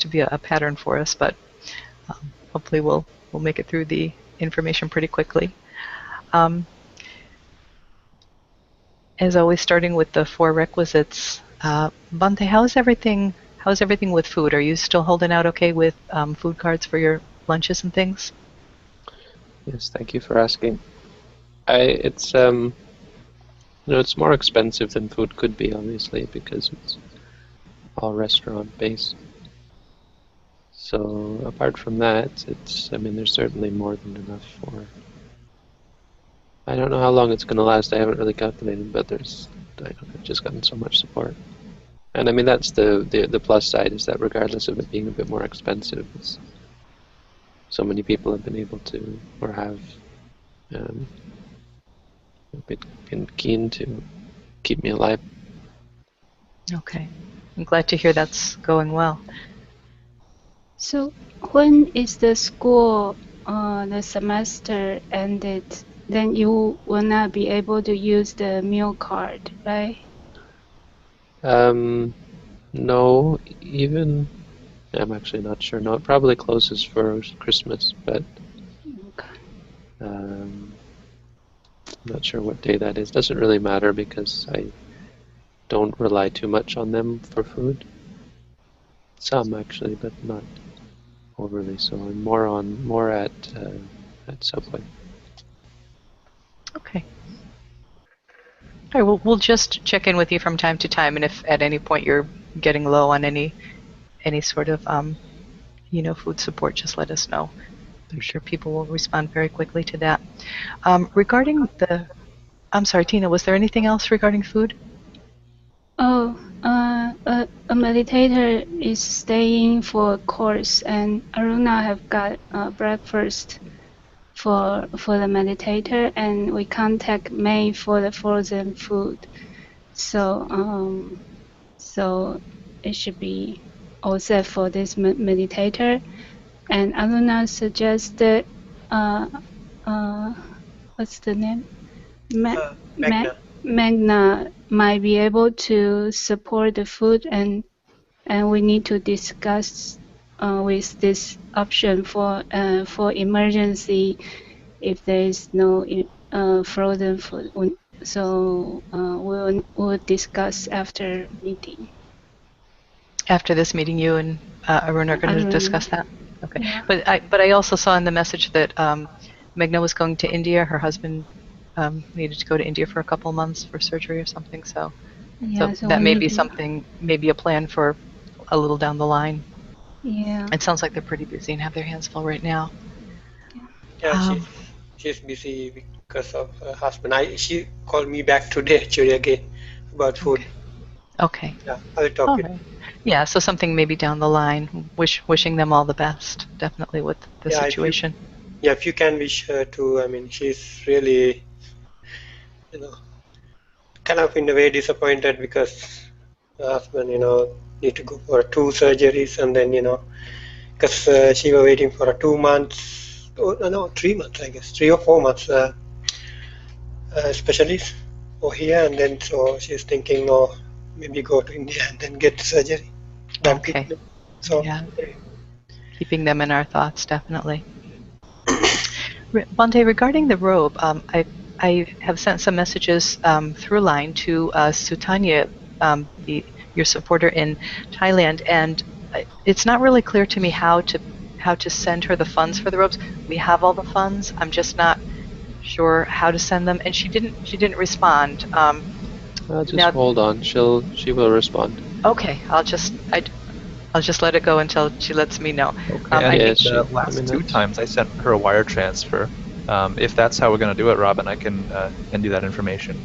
be a pattern for us, but hopefully we'll make it through the information pretty quickly. As always, starting with the 4 requisites. Bante, how's everything with food? Are you still holding out okay with food cards for your lunches and things? Yes, thank you for asking. It's it's more expensive than food could be, obviously, because it's all restaurant based. So apart from that, there's certainly more than enough for. I don't know how long it's going to last. I haven't really calculated, but I've just gotten so much support. And I mean, that's the plus side, is that regardless of it being a bit more expensive, so many people have been able to, or have been keen to keep me alive. Okay. I'm glad to hear that's going well. So when is the school, the semester ended, then you will not be able to use the meal card, right? No, even, I'm actually not sure. No, it probably closes for Christmas, but I'm not sure what day that is. Doesn't really matter because I don't rely too much on them for food. Some actually, but not overly so. I'm more at Subway. Okay. All right, we'll just check in with you from time to time, and if at any point you're getting low on any sort of food support, just let us know. I'm sure people will respond very quickly to that. Regarding I'm sorry, Tina, was there anything else regarding food? Oh, a meditator is staying for a course, and Aruna have got breakfast for the meditator, and we contact May for the frozen food. So so it should be all set for this meditator. And Aruna suggested what's the name? Magna. Magna might be able to support the food, and we need to discuss with this option for emergency if there is no frozen food. So we'll discuss after meeting. After this meeting, you and Arun are going to discuss that? Okay. Yeah. But I also saw in the message that Meghna was going to India. Her husband needed to go to India for a couple months for surgery or something. So that may be something, maybe a plan for a little down the line. Yeah. It sounds like they're pretty busy and have their hands full right now. Yeah, she's busy because of her husband. She called me back today actually again about food. Okay. Yeah, I will talk with right. Yeah, so something maybe down the line. Wishing them all the best, definitely, with the situation. If you can wish her too. I mean, she's really, kind of in a way disappointed because her husband, need to go for 2 surgeries, and then, because she was waiting for 2 months, 3 months, I guess, 3 or 4 months specialist over here, and then so she's thinking, maybe go to India and then get surgery. Okay. So yeah. Keeping them in our thoughts, definitely. Bante, regarding the robe, I have sent some messages through line to Sutanya, your supporter in Thailand, and it's not really clear to me how to send her the funds for the robes. We have all the funds. I'm just not sure how to send them, and she didn't respond. Just hold on. She will respond. Okay, I'll just let it go until she lets me know. Okay. I think the last 2 times I sent her a wire transfer. If that's how we're going to do it, Robin, I can send you that information.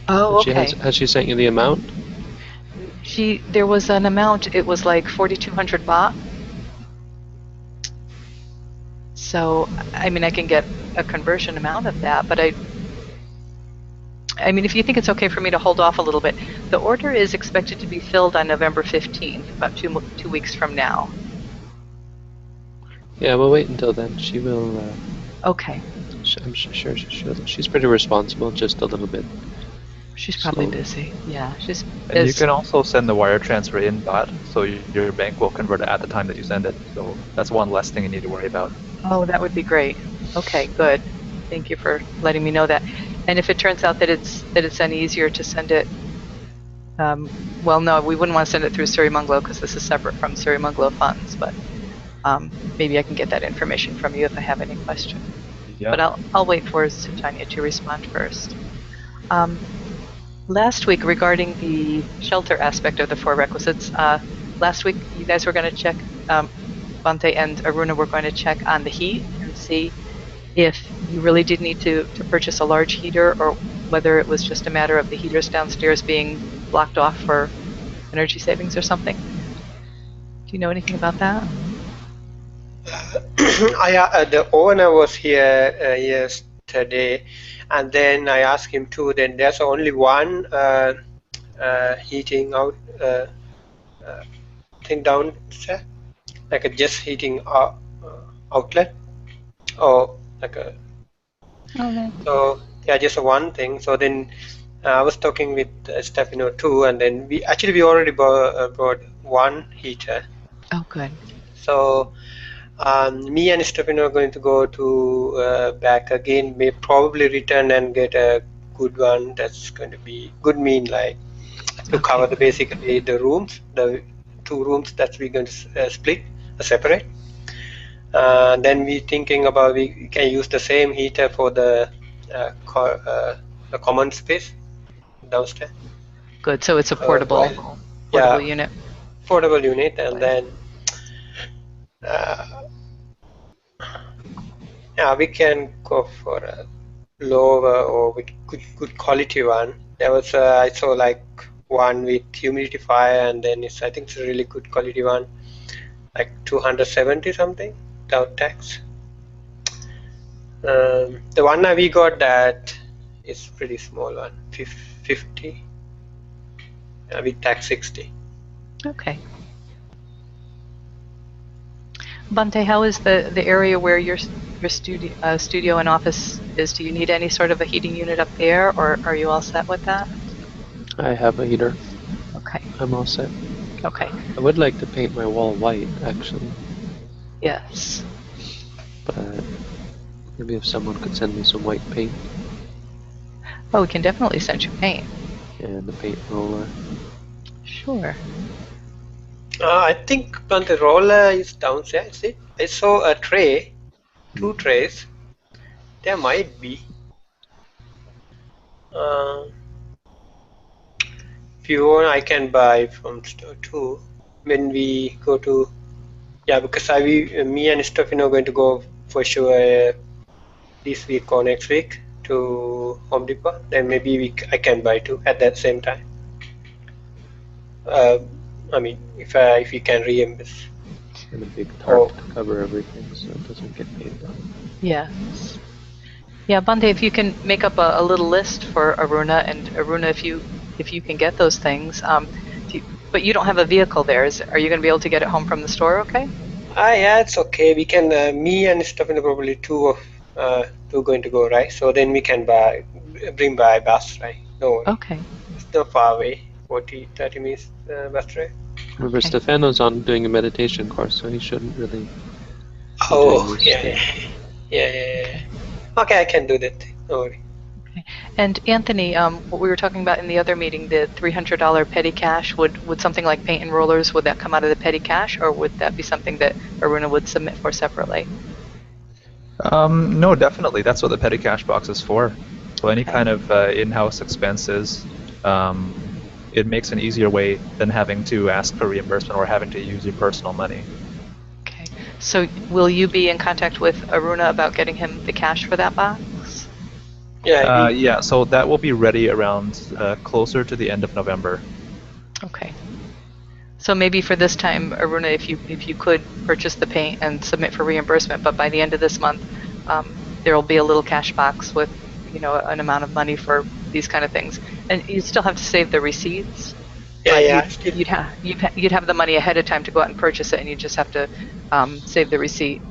Oh, okay. Has she sent you the amount? There was an amount. It was like 4,200 baht. So, I mean, I can get a conversion amount of that, but I mean, if you think it's okay for me to hold off a little bit, the order is expected to be filled on November 15th, about 2 weeks from now. Yeah, we'll wait until then. She will. Okay. I'm sure she's pretty responsible, just a little bit She's probably slowly. busy. Yeah, she's. And you can also send the wire transfer in bot, so your bank will convert it at the time that you send it. So that's one less thing you need to worry about. Oh, that would be great. Okay, good. Thank you for letting me know that. And if it turns out that it's any easier to send it, well, no, we wouldn't want to send it through Sirimangalo because this is separate from Sirimangalo funds. But maybe I can get that information from you if I have any questions. Yeah. But I'll wait for Tanya to respond first. Last week, regarding the shelter aspect of the 4 requisites, last week you guys were going to check, Bante and Aruna were going to check on the heat and see if you really did need to purchase a large heater or whether it was just a matter of the heaters downstairs being blocked off for energy savings or something. Do you know anything about that? The owner was here yesterday, and then I asked him too. Then there's only one heating out thing downstairs, like a just heating outlet, or like a. Okay. So yeah, just one thing. So then I was talking with Stefano too, and then we already bought one heater. Oh, good. So. Me and Stefano are going to go to back again. May probably return and get a good one. That's going to be good. Mean like to cover basically the rooms, the 2 rooms that we're going to split, separate. Then we thinking about we can use the same heater for the common space downstairs. Good. So it's a portable unit. Portable unit, and then. Yeah, we can go for a lower or with good quality one. There was I saw like one with humidifier, and then I think it's a really good quality one, like 270 something without tax. The one that we got that is pretty small one, 50, with tax 60. Okay. Bante, how is the area where your studio and office is? Do you need any sort of a heating unit up there, or are you all set with that? I have a heater. Okay. I'm all set. Okay. I would like to paint my wall white, actually. Yes. But maybe if someone could send me some white paint. Oh, we can definitely send you paint. And the paint roller. Sure. I think the roller is downstairs. See? I saw a tray, 2 trays. There might be. If you want, I can buy from store too. When we go to, because me and Stefano are going to go for sure this week or next week to Home Depot. Then maybe I can buy 2 at that same time. I mean, if you can reimburse. And a big tarp to cover everything so it doesn't get painted on. Yes. Yeah, Bante, if you can make up a little list for Aruna, and Aruna, if you can get those things, but you don't have a vehicle there. Are you going to be able to get it home from the store? Okay. Yeah, it's okay. We can. Me and Stefano probably two going to go, right? So then we can bring by bus, right? No worry. Okay. It's not far away. 30 minutes bus drive. Remember, Stefano's doing a meditation course, so he shouldn't really. Oh, yeah. Okay, I can do that. No worry. Okay. And Anthony, what we were talking about in the other meeting, the $300 petty cash, would something like paint and rollers, would that come out of the petty cash, or would that be something that Aruna would submit for separately? No, definitely. That's what the petty cash box is for. So any kind of in-house expenses, it makes an easier way than having to ask for reimbursement or having to use your personal money. Okay. So will you be in contact with Aruna about getting him the cash for that box? Yeah, so that will be ready around closer to the end of November. Okay. So maybe for this time, Aruna, if you could purchase the paint and submit for reimbursement, but by the end of this month, there will be a little cash box with, an amount of money for these kind of things, and you still have to save the receipts. You'd have the money ahead of time to go out and purchase it, and you just have to save the receipt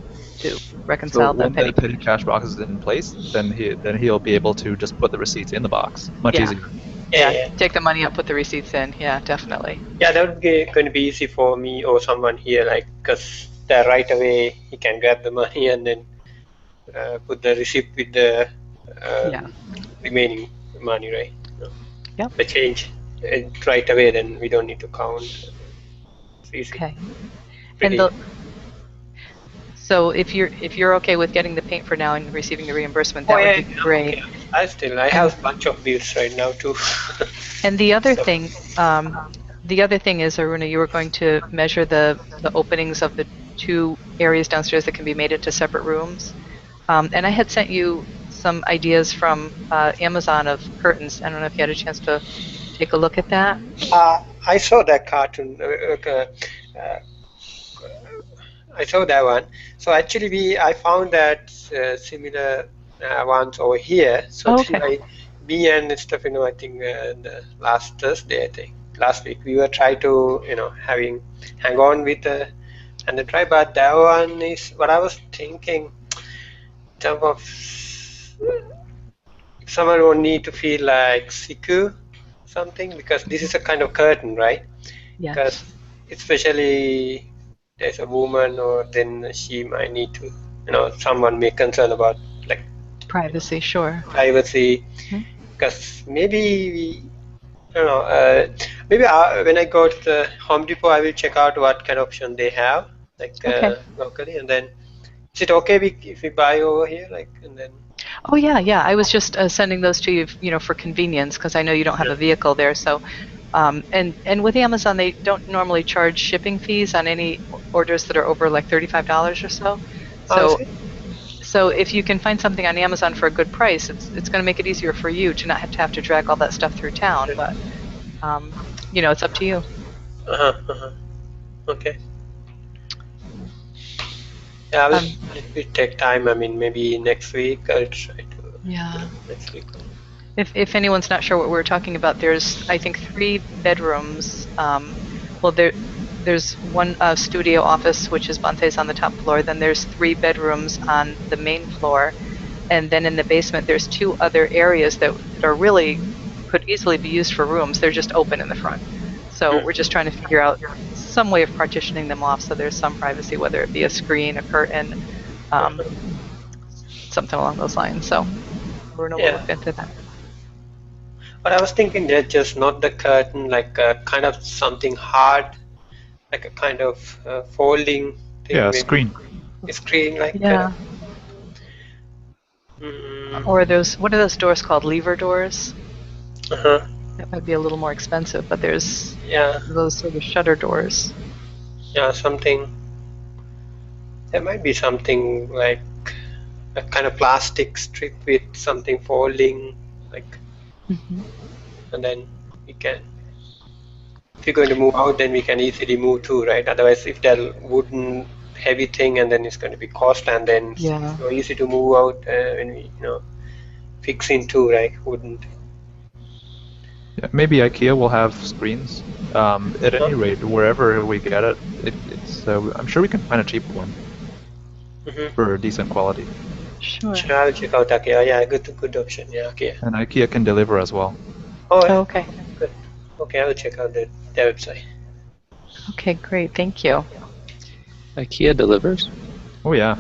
to reconcile the petty cash box is in place. Then he'll be able to just put the receipts in the box. Much easier. Yeah. Take the money out, put the receipts in. Yeah, definitely. Yeah, that would be going to be easy for me or someone here, like, because right away he can grab the money and then put the receipt with the Yeah. remaining money, right? Yep. The change right away, then we don't need to count. It's easy. Okay. Pretty. And so if you're okay with getting the paint for now and receiving the reimbursement, that would be great. Okay. I have a bunch of bills right now too. And the other So, thing, is, Aruna, you were going to measure the openings of the two areas downstairs that can be made into separate rooms. And I had sent you some ideas from Amazon of curtains. I don't know if you had a chance to take a look at that. I saw that cartoon. I saw that one. So actually, I found that similar ones over here. So Okay. me and Stefano, I think last Thursday, I think last week, we were trying to hang on with and the try. But that one is what I was thinking. In terms of someone will need to feel like secure something, because this is a kind of curtain, right? Because Yes. especially there's a woman, or then she might need to, someone may concern about like Privacy, sure. privacy. Mhm. Because maybe I don't know, maybe when I go to the Home Depot, I will check out what kind of option they have, like Okay. locally, and then is it okay if we buy over here, like, and then Oh yeah. I was just sending those to you, for convenience, because I know you don't have yeah. a vehicle there. So, and with Amazon, they don't normally charge shipping fees on any orders that are over like $35 or so. Oh, is So, it? if you can find something on Amazon for a good price, it's going to make it easier for you to not have to drag all that stuff through town. But it's up to you. Uh-huh. Okay. Yeah, Um, it will take time. I mean, maybe next week I'll try to. yeah. Next week. If anyone's not sure what we're talking about, there's I think 3 bedrooms. Well, there's one studio office, which is Bante's on the top floor. Then there's 3 bedrooms on the main floor, and then in the basement there's 2 other areas that are really could easily be used for rooms. They're just open in the front. So we're just trying to figure out some way of partitioning them off so there's some privacy, whether it be a screen, a curtain, something along those lines. So we're going to Yeah. look into that. But I was thinking that just not the curtain, like kind of something hard, like a kind of folding thing. Yeah, maybe. screen. A screen, like Yeah. Or what are those doors called? Lever doors? uh-huh. That might be a little more expensive, but there's Yeah, those sort of shutter doors. yeah, something. There might be something like a kind of plastic strip with something folding, like, and then we can. If you're going to move out, then we can easily move too, right? Otherwise, if that wooden heavy thing, and then it's going to be cost, and then Yeah. it's so easy to move out when we, fix into, right? Wouldn't. Yeah, maybe IKEA will have screens. At any rate, wherever we get it, it's I'm sure we can find a cheap one for decent quality. Sure. Sure, I'll check out IKEA. Yeah, good option. Yeah, IKEA. And IKEA can deliver as well. Oh, yeah. Okay. Good. Okay, I'll check out their website. Okay, great. Thank you. IKEA delivers? Oh yeah.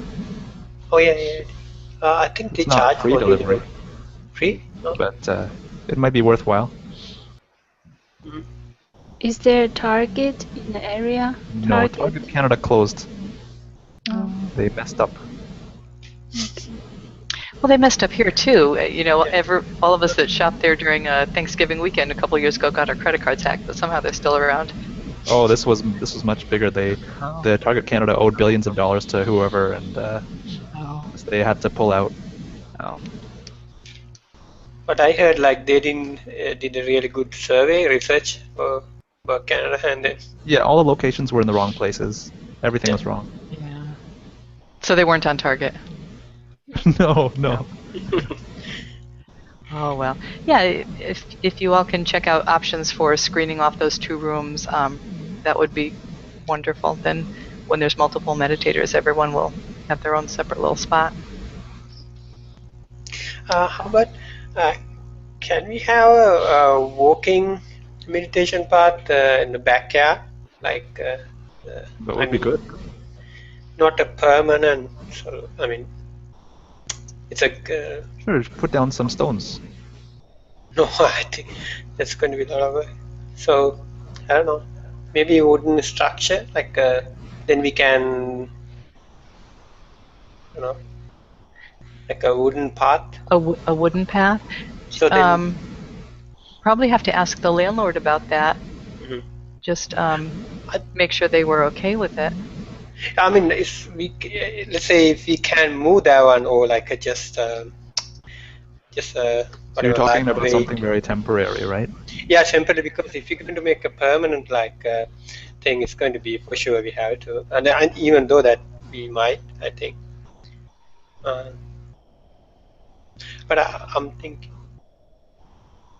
Oh yeah. I think they It's not charge free for delivery. Free? No? But it might be worthwhile. Is there a Target in the area? No, Target Canada closed. Oh. They messed up. Well, they messed up here too. All of us that shopped there during Thanksgiving weekend a couple of years ago got our credit cards hacked, but somehow they're still around. Oh, this was much bigger. The Target Canada owed billions of dollars to whoever, and they had to pull out. Oh. But I heard like they did a really good survey research for Canada, and then Yeah, all the locations were in the wrong places. Everything was wrong. Yeah. So they weren't on Target. No. Oh well. Yeah, if you all can check out options for screening off those 2 rooms, that would be wonderful. Then when there's multiple meditators, everyone will have their own separate little spot. how about Can we have a walking meditation path in the backyard? Like, That I would be mean, good. not a permanent. So, I mean, it's a Sure, put down some stones. no. I think that's going to be a lot of work. So, I don't know. Maybe a wooden structure. Like, then we can, you know, like a wooden path. A wooden path. So then, Probably have to ask the landlord about that. mhm. Just I, make sure they were okay with it. I mean, if we, let's say, if we can move that one, or like just So you're whatever, talking about lightweight. something very temporary, right? Yeah, temporarily, because if you're going to make a permanent thing, it's going to be for sure we have to, and even though that we might, I think. Uh, but I'm thinking,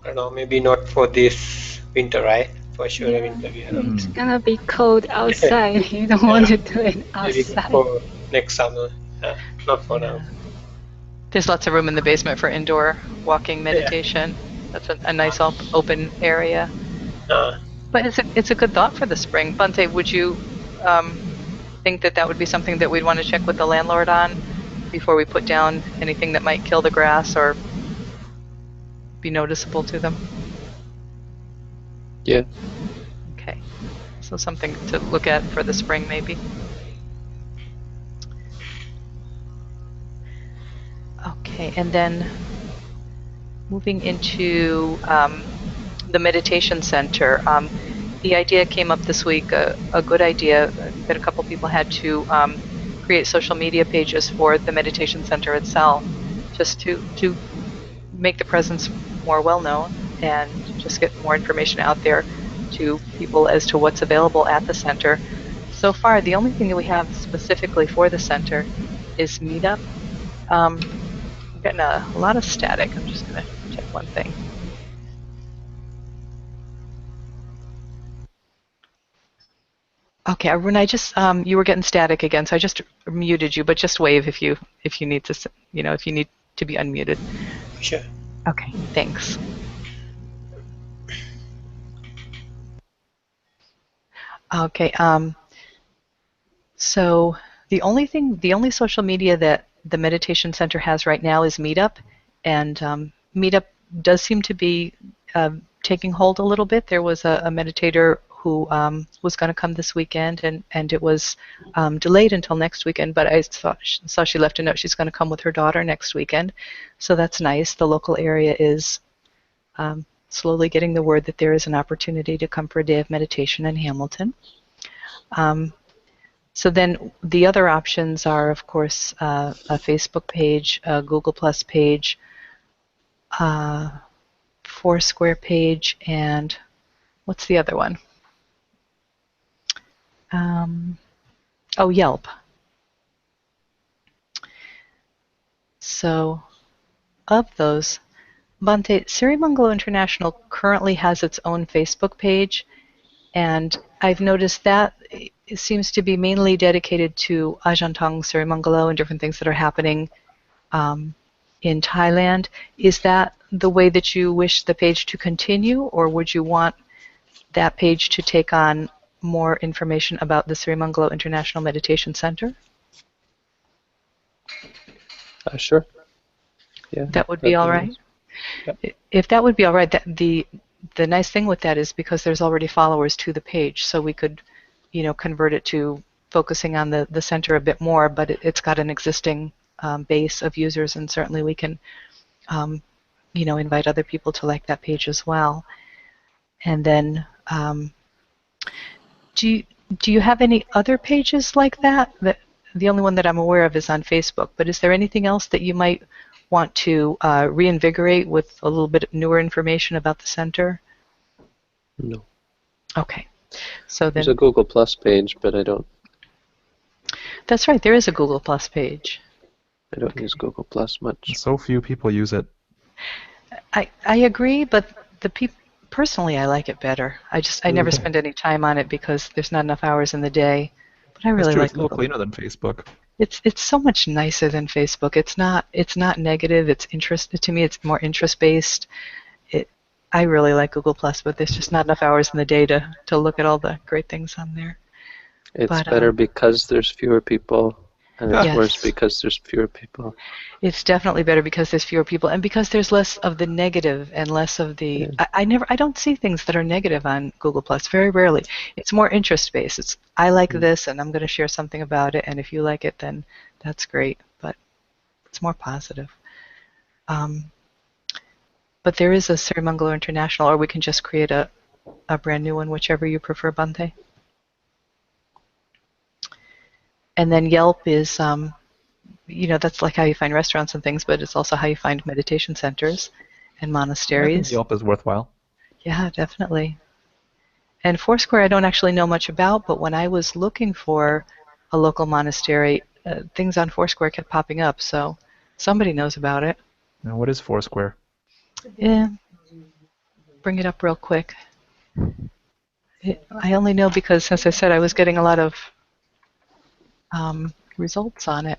I don't know, maybe not for this winter, right? For sure, Yeah, winter we have. it's gonna be cold outside. You don't want Yeah, to do it maybe outside. for next summer. Not for now. There's lots of room in the basement for indoor walking meditation. That's a nice open area. Uh, But it's a good thought for the spring. Bante, would you think that would be something that we'd want to check with the landlord on before we put down anything that might kill the grass or be noticeable to them? Yeah. Okay. So something to look at for the spring, maybe. Okay, and then moving into the meditation center. The idea came up this week, a good idea that a couple people had to create social media pages for the meditation center itself, just to make the presence more well known and just get more information out there to people as to what's available at the center. So far, the only thing that we have specifically for the center is Meetup. I'm getting a lot of static. I'm just going to check one thing. Okay, Arun, I just you were getting static again, so I just muted you, but just wave if you need to, if you need to be unmuted. sure. Okay, thanks. Okay, so the only social media that the meditation center has right now is Meetup, and Meetup does seem to be taking hold a little bit. There was a meditator who was going to come this weekend, and it was delayed until next weekend, but I saw she left a note. She's going to come with her daughter next weekend, so that's nice. The local area is slowly getting the word that there is an opportunity to come for a day of meditation in Hamilton. So then the other options are, of course, a Facebook page, a Google Plus page, Foursquare page, and what's the other one? Yelp. So of those, Bante, Sirimangalo International currently has its own Facebook page, and I've noticed that it seems to be mainly dedicated to Ajahn Tong Sirimangalo and different things that are happening in Thailand. Is that the way that you wish the page to continue, or would you want that page to take on more information about the Sirimangalo International Meditation Center? Sure. Yeah. That would be all right? Yep. If that would be all right, the nice thing with that is because there's already followers to the page, so we could, convert it to focusing on the center a bit more, but it's got an existing base of users, and certainly we can, invite other people to like that page as well. And then, do you have any other pages like that? The only one that I'm aware of is on Facebook, but is there anything else that you might want to reinvigorate with a little bit newer information about the center? No. Okay. So then, there's a Google Plus page, but I don't. That's right. There is a Google Plus page. I don't use Google Plus much. So few people use it. I agree, but personally, I like it better. I never spend any time on it because there's not enough hours in the day. But I really like It's a little cleaner than Facebook. It's so much nicer than Facebook. It's not negative. It's to me, it's more interest based, I really like Google Plus, but there's just not enough hours in the day to look at all the great things on there. It's But better because there's fewer people, and it's worse yes, because there's fewer people. it's definitely better because there's fewer people and because there's less of the negative and less of the. Yeah. I don't see things that are negative on Google Plus. Very rarely. It's more interest based. It's I like this and I'm going to share something about it, and if you like it, then that's great. But it's more positive. But there is a Sirimangalo International, or we can just create a brand new one, whichever you prefer, Bante. And then Yelp is, that's like how you find restaurants and things, but it's also how you find meditation centers and I think monasteries. Yelp is worthwhile. Yeah, definitely. And Foursquare I don't actually know much about, but when I was looking for a local monastery, things on Foursquare kept popping up, so somebody knows about it. Now, what is Foursquare? Yeah, bring it up real quick. I only know because, as I said, I was getting a lot of results on it.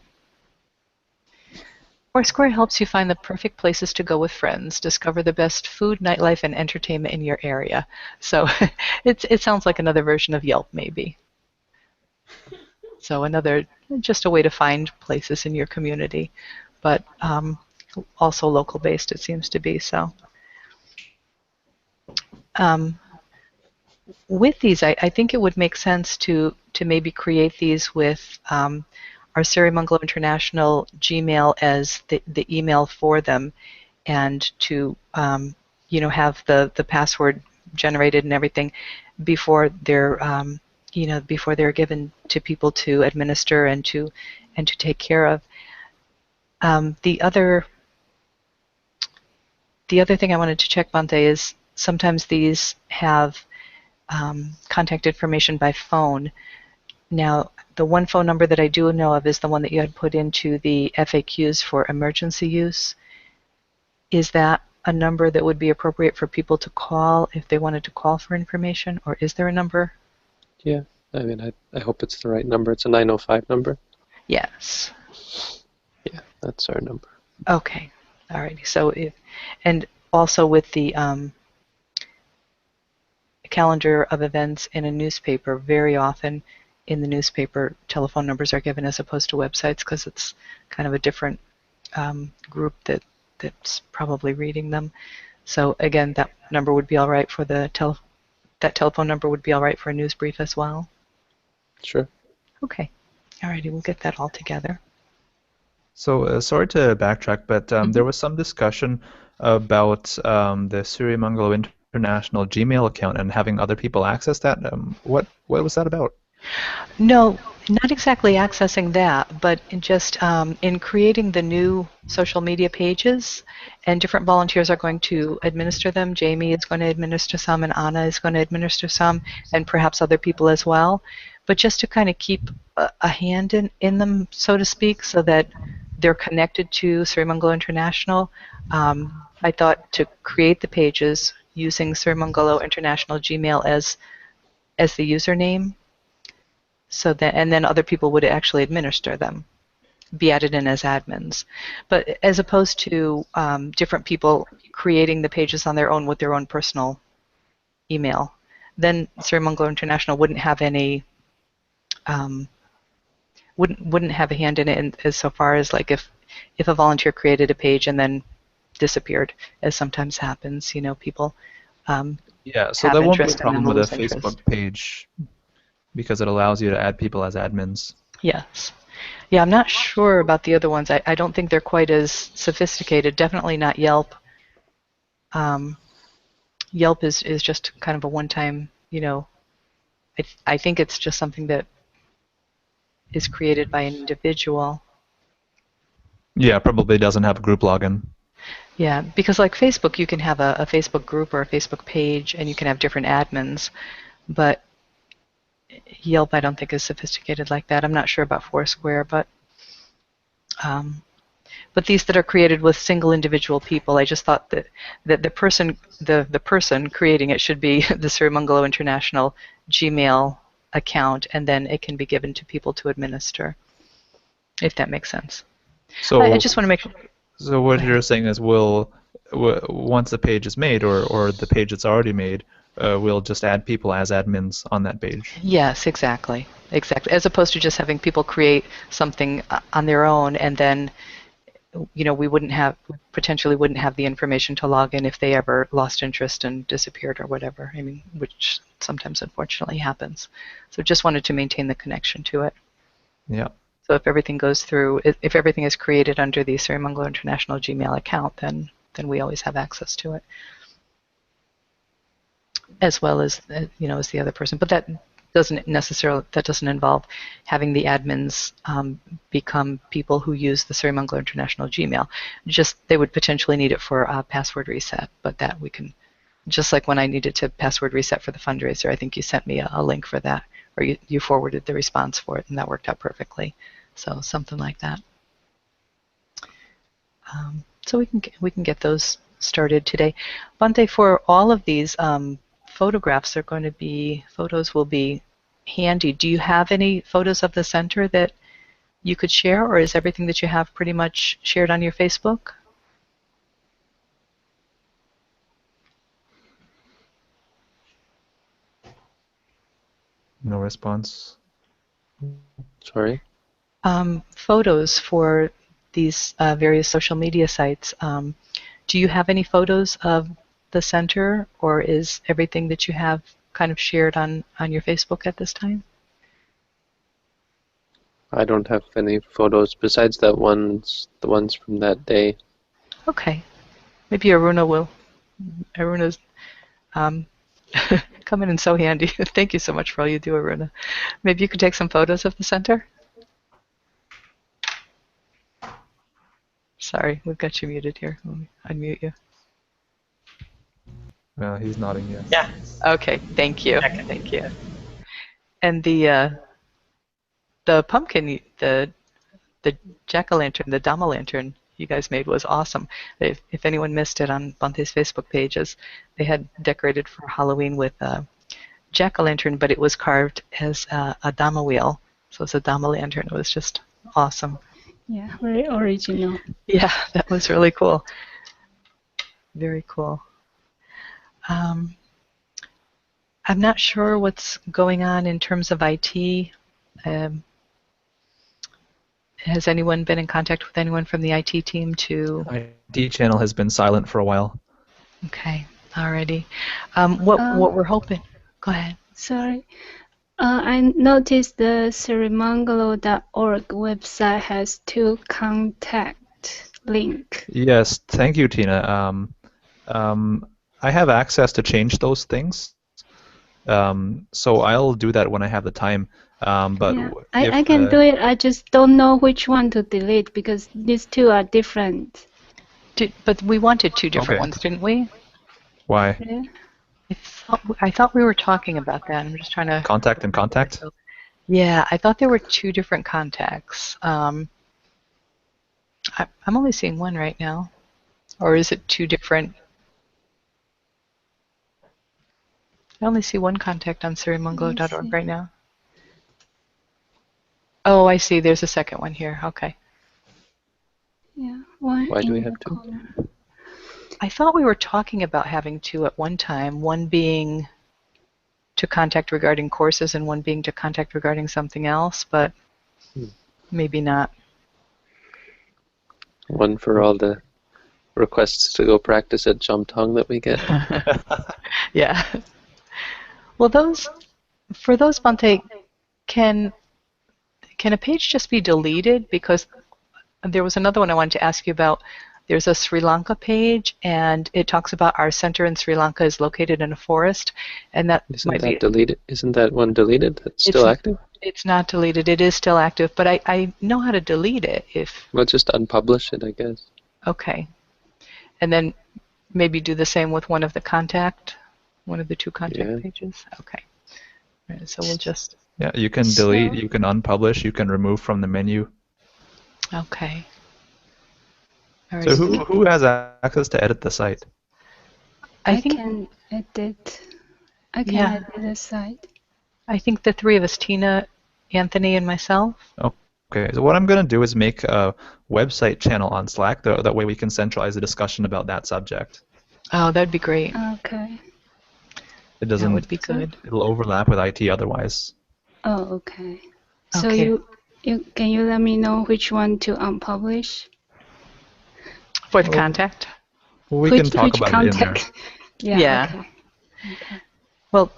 Foursquare helps you find the perfect places to go with friends, discover the best food, nightlife, and entertainment in your area. So it sounds like another version of Yelp, maybe. So just a way to find places in your community, but also local based, it seems to be. So with these, I think it would make sense to maybe create these with our Sirimangalo International Gmail as the email for them, and to have the password generated and everything before they're given to people to administer and to take care of. The other thing I wanted to check, Bante, is sometimes these have contact information by phone. Now, the one phone number that I do know of is the one that you had put into the FAQs for emergency use. Is that a number that would be appropriate for people to call if they wanted to call for information, or is there a number? Yeah, I mean, I hope it's the right number. It's a 905 number. Yes. Yeah, that's our number. Okay. All righty. So and also with the calendar of events in a newspaper, very often in the newspaper, telephone numbers are given as opposed to websites because it's kind of a different group that's probably reading them. So again, that number would be all right for that telephone number would be all right for a news brief as well. Sure. Okay. All righty, we'll get that all together. So sorry to backtrack, but there was some discussion about the Sirimangalo International Gmail account and having other people access that. What was that about? No, not exactly accessing that, but in creating the new social media pages, and different volunteers are going to administer them. Jamie is going to administer some, and Anna is going to administer some, and perhaps other people as well. But just to kind of keep a hand in them, so to speak, so that they're connected to Sirimangalo International, I thought to create the pages using Sirimangalo International Gmail as the username, so that, and then other people would actually administer them, be added in as admins. But as opposed to different people creating the pages on their own with their own personal email, then Sirimangalo International wouldn't have any wouldn't have a hand in it as so far as like if a volunteer created a page and then disappeared, as sometimes happens, people Yeah, so have that won't be a interest and then problem with a lose interest. Facebook page because it allows you to add people as admins. Yes. Yeah, I'm not sure about the other ones. I don't think they're quite as sophisticated. Definitely not Yelp. Yelp is just kind of a one-time, I think it's just something that is created by an individual. Yeah, probably doesn't have a group login. Yeah, because like Facebook, you can have a Facebook group or a Facebook page, and you can have different admins, but Yelp I don't think is sophisticated like that. I'm not sure about Foursquare, but these that are created with single individual people, I just thought that the person creating it should be the Sirimangalo International Gmail account, and then it can be given to people to administer, if that makes sense. So I just want to make. So what Go you're ahead. saying is we'll once the page is made or the page that's already made, we'll just add people as admins on that page. Yes, exactly. Exactly. As opposed to just having people create something on their own, and then, we potentially wouldn't have the information to log in if they ever lost interest and disappeared or whatever. I mean, which sometimes unfortunately happens. So just wanted to maintain the connection to it. Yeah. So if everything goes through, if everything is created under the Sirimangalo International Gmail account, then we always have access to it, as well as as the other person. But that doesn't involve having the admins become people who use the Sirimangalo International Gmail. Just they would potentially need it for password reset, but that we can. Just like when I needed to password reset for the fundraiser, I think you sent me a link for that, or you forwarded the response for it, and that worked out perfectly. So something like that. So we can get those started today. Bante, for all of these photographs, photos will be handy. Do you have any photos of the center that you could share, or is everything that you have pretty much shared on your Facebook? No response. Sorry? Photos for these various social media sites. Do you have any photos of the center, or is everything that you have kind of shared on your Facebook at this time? I don't have any photos besides the ones from that day. Okay. Maybe Aruna will. Aruna's coming in so handy. Thank you so much for all you do, Aruna. Maybe you could take some photos of the center? Sorry, we've got you muted here. Let me unmute you. He's nodding yes. Yeah. Okay, thank you. Okay. Thank you. And the pumpkin, the jack-o'-lantern, the Dama lantern you guys made was awesome. If anyone missed it on Bante's Facebook pages, they had decorated for Halloween with a jack-o'-lantern, but it was carved as a Dama wheel. So it's a Dama lantern. It was just awesome. Yeah, very original. Yeah, that was really cool. Very cool. I'm not sure what's going on in terms of IT. Has anyone been in contact with anyone from the IT team to? IT channel has been silent for a while. Okay, alrighty. What we're hoping. Go ahead. Sorry. I noticed the sirimangalo.org website has 2 contact link. Yes, thank you, Tina. I have access to change those things, so I'll do that when I have the time. But yeah, I can do it. I just don't know which one to delete because these 2 are different. But we wanted 2 different ones, didn't we? Why? Yeah. I thought we were talking about that. I'm just trying to. Contact and contact? Yeah, I thought there were 2 different contacts. I'm only seeing one right now. Or is it 2 different? I only see one contact on sirimangalo.org right now. Oh, I see. There's a second one here. Okay. Yeah, one. Why do we have 2? Corner. I thought we were talking about having 2 at one time, one being to contact regarding courses and one being to contact regarding something else, but maybe not. One for all the requests to go practice at Jomtong that we get. Yeah. Well, for those, Bante, can a page just be deleted? Because there was another one I wanted to ask you about. There's a Sri Lanka page, and it talks about our center in Sri Lanka is located in a forest, and that might be deleted. Isn't that one deleted? That's still active? It's not deleted. It is still active, but I know how to delete it if. Well, just unpublish it, I guess. Okay, and then maybe do the same with one of the 2 contact pages. Okay, all right, so we'll just. Yeah, you can delete, you can unpublish, you can remove from the menu. Okay. All right. So who has access to edit the site? I can edit. I can edit the site. I think the 3 of us, Tina, Anthony, and myself. Okay, so what I'm going to do is make a website channel on Slack. That way we can centralize the discussion about that subject. Oh, that'd be great. Okay. It That would doesn't, be good. it'll overlap with IT otherwise. Oh, okay. So Okay. can you let me know which one to unpublish? For the Oh, contact? we can talk Which about it in there. contact? Yeah. Yeah. Okay. Okay. Well,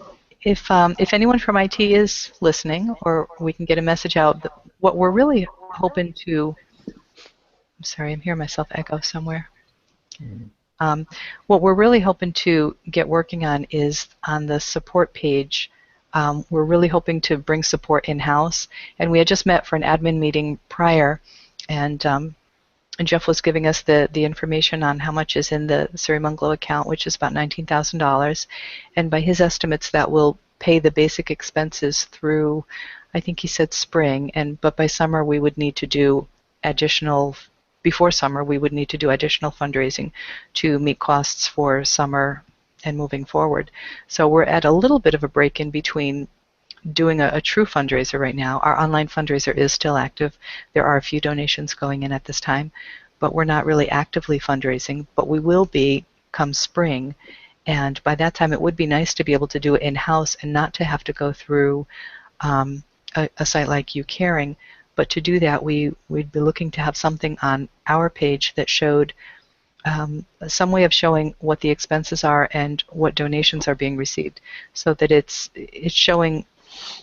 if anyone from IT is listening, or we can get a message out, what we're really hoping to, I'm sorry, I'm hearing myself echo somewhere. Um, what we're really hoping to get working on is on the support page. We're really hoping to bring support in-house, and we had just met for an admin meeting prior, and Jeff was giving us the information on how much is in the Sirimangalo account, which is about $19,000. And by his estimates, that will pay the basic expenses through, I think he said spring, but by summer we would need to do additional, before summer we would need to do additional fundraising to meet costs for summer and moving forward. So we're at a little bit of a break in between doing a true fundraiser right now. Our online fundraiser is still active. There are a few donations going in at this time, but we're not really actively fundraising, but we will be come spring. And by that time, it would be nice to be able to do it in-house and not to have to go through a site like You Caring. But to do that, we'd be looking to have something on our page that showed some way of showing what the expenses are and what donations are being received, so that it's showing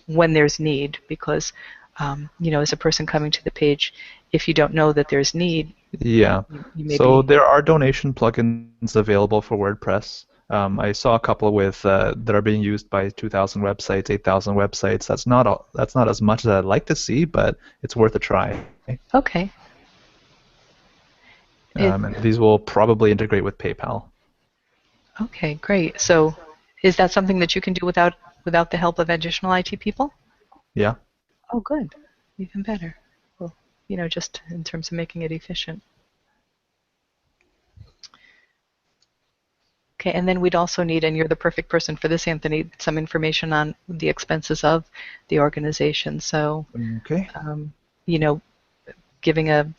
when there's need, because as a person coming to the page, if you don't know that there's need, Yeah. you may So be. there are donation plugins available for WordPress. I saw a couple with that are being used by 2,000 websites, 8,000 websites. That's not as much as I'd like to see, but it's worth a try. Okay. It, And these will probably integrate with PayPal. okay, great. So is that something that you can do without the help of additional IT people? Yeah. Oh, good. Even better. Well, just in terms of making it efficient. Okay, and then we'd also need, and you're the perfect person for this, Anthony, some information on the expenses of the organization. So, Okay. you know, giving a,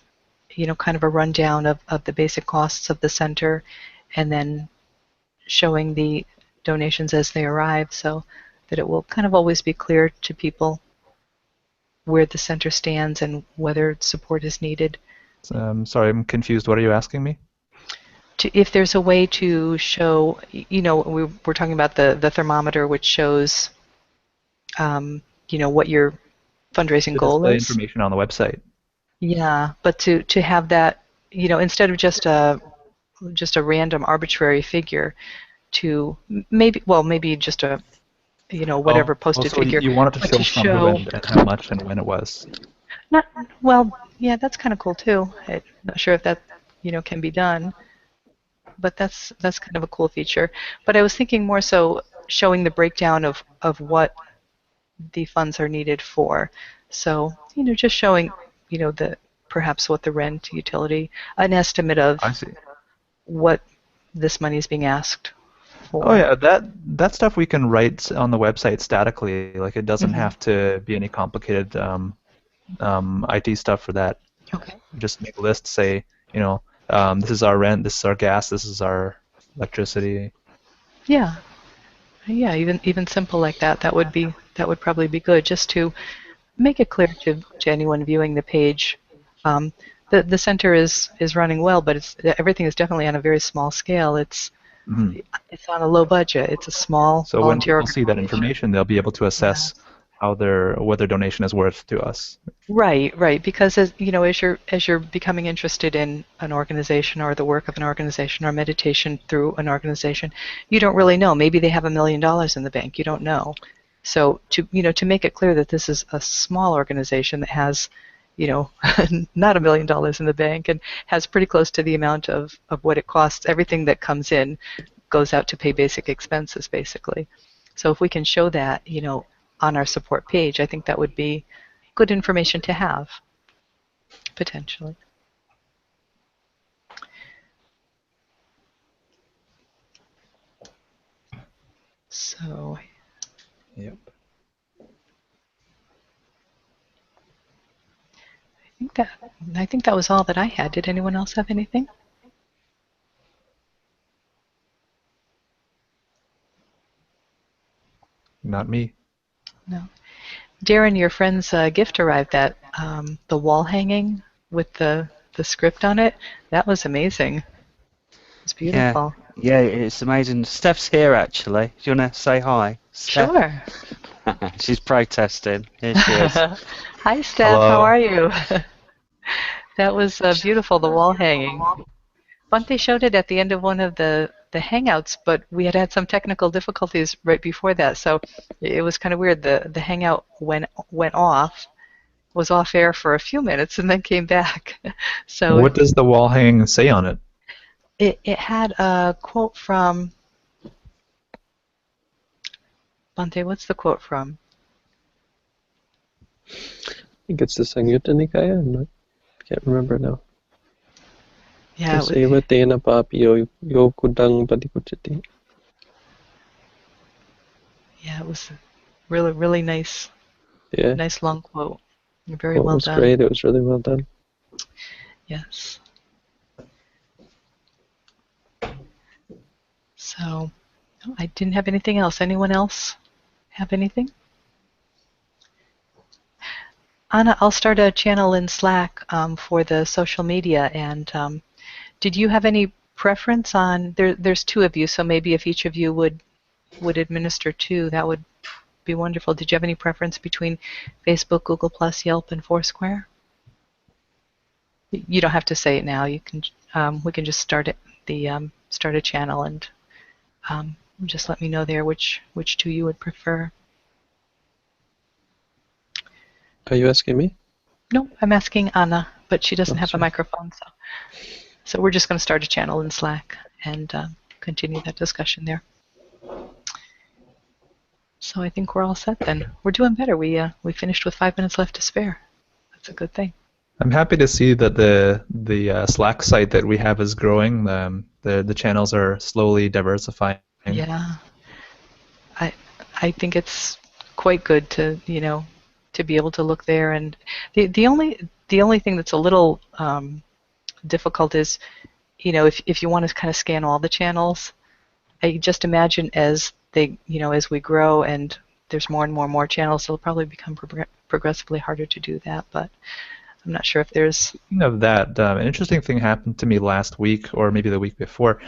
kind of a rundown of the basic costs of the center, and then showing the donations as they arrive, so that it will kind of always be clear to people where the center stands and whether support is needed. Sorry, I'm confused. What are you asking me? If there's a way to show, we're talking about the thermometer, which shows, what your fundraising To goal display is. information on the website. Yeah, but to have that, instead of just a random arbitrary figure, to maybe just a, whatever Oh, posted so figure, you want it to but show to from who show, and how much and when it was. not, well, yeah, that's kind of cool too. I'm not sure if that, can be done, but that's kind of a cool feature. But I was thinking more so showing the breakdown of what the funds are needed for. So, just showing, the perhaps what the rent, utility, an estimate of I see. what this money is being asked Oh for. yeah, that stuff we can write on the website statically. Like it doesn't Hmm. have to be any complicated IT stuff for that. Okay. Just make a list, say, this is our rent, this is our gas, this is our electricity. Yeah. Yeah, even simple like that. That would probably be good, just to make it clear to anyone viewing the page. Um, the center is running well, but everything is definitely on a very small scale. Mhm. It's on a low budget. It's a small So when volunteer people see that organization. information, they'll be able to Yeah. assess what their donation is worth to us. Right, right. Because as you're becoming interested in an organization or the work of an organization or meditation through an organization, you don't really know. Maybe they have $1 million in the bank. You don't know. So to make it clear that this is a small organization that has, not $1 million in the bank and has pretty close to the amount of what it costs. Everything that comes in goes out to pay basic expenses, basically. So if we can show that, on our support page, I think that would be good information to have, potentially. So, Yep. I think that was all that I had. Did anyone else have anything? Not me. No. Darren, your friend's gift arrived, that the wall hanging with the script on it. That was amazing. It's Yeah, beautiful. yeah, it's amazing. Steph's here actually. Do you want to say hi, Steph? Sure. She's protesting. Here she is. Hi, Steph. How Hello. are you? That was beautiful, the wall hanging. Bante showed it at the end of one of the hangouts, but we had some technical difficulties right before that, so it was kind of weird. The hangout went off, was off air for a few minutes, and then came back. So What does the wall hanging say on it? it had a quote from Bante. What's the quote from? I think it's the Samyutta Nikaya. Can't remember now. Yeah, Tasevatena papiyo yokudang patikuchati. yeah, it was a really, really nice, Yeah, nice long quote. Very quote well was done. great. It was really well done. Yes. So I didn't have anything else. Anyone else have anything? Anna, I'll start a channel in Slack for the social media. And did you have any preference on? There's two of you, so maybe if each of you would administer two, that would be wonderful. Did you have any preference between Facebook, Google Plus, Yelp, and Foursquare? You don't have to say it now. You can. We can just start it. Start a channel and just let me know there which two you would prefer. Are you asking me? No, I'm asking Anna, but she doesn't Oh, have a sorry. microphone, so we're just going to start a channel in Slack and continue that discussion there. So I think we're all set then. We're doing better. We finished with 5 minutes left to spare. That's a good thing. I'm happy to see that the Slack site that we have is growing. The channels are slowly diversifying. Yeah, I think it's quite good to to be able to look there. And the only thing that's a little difficult is if you want to kind of scan all the channels. I just imagine as as we grow and there's more and more channels, it'll probably become progressively harder to do that. But I'm not sure if there's. Speaking of that, an interesting thing happened to me last week, or maybe the week before.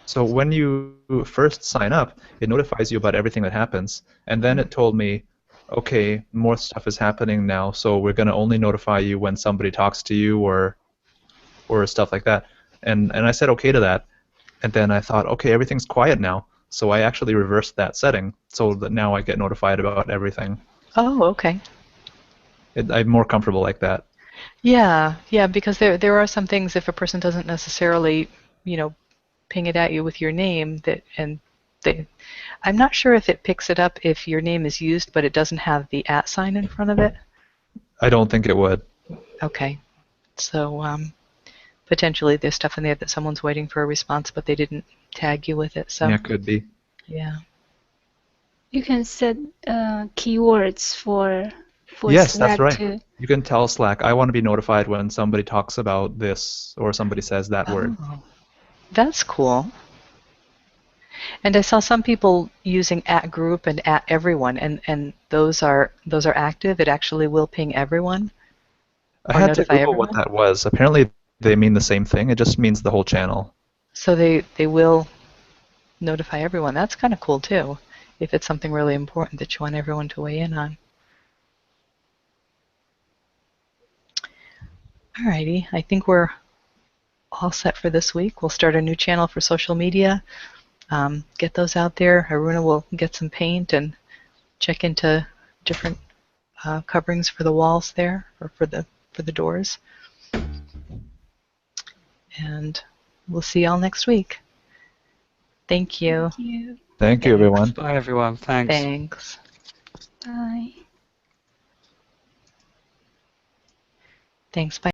So when you first sign up, it notifies you about everything that happens, and then it told me, okay, more stuff is happening now, so we're going to only notify you when somebody talks to you or stuff like that. And I said okay to that, and then I thought, okay, everything's quiet now, so I actually reversed that setting so that now I get notified about everything. Oh, okay. I'm more comfortable like that. Yeah, because there are some things, if a person doesn't necessarily, ping it at you with your name, I'm not sure if it picks it up if your name is used but it doesn't have the @ sign in front of it. I don't think it would. Okay, so potentially there's stuff in there that someone's waiting for a response but they didn't tag you with it. So Yeah, it could be. yeah. You can set keywords for Yes, Slack that's right. too. You can tell Slack, I want to be notified when somebody talks about this or somebody says that word. Oh, that's cool. And I saw some people using @group and @everyone, and those are active. It actually will ping everyone I or had to notify Google what everyone. that was. Apparently they mean the same thing. It just means the whole channel. So they will notify everyone. That's kind of cool too, if it's something really important that you want everyone to weigh in on. Alrighty, I think we're all set for this week. We'll start a new channel for social media. Get those out there. Aruna will get some paint and check into different coverings for the walls there, or for the doors. And we'll see y'all next week. Thank you. Thank you. Thank you, everyone. Bye, everyone. Thanks. Thanks. Bye. Thanks. Bye.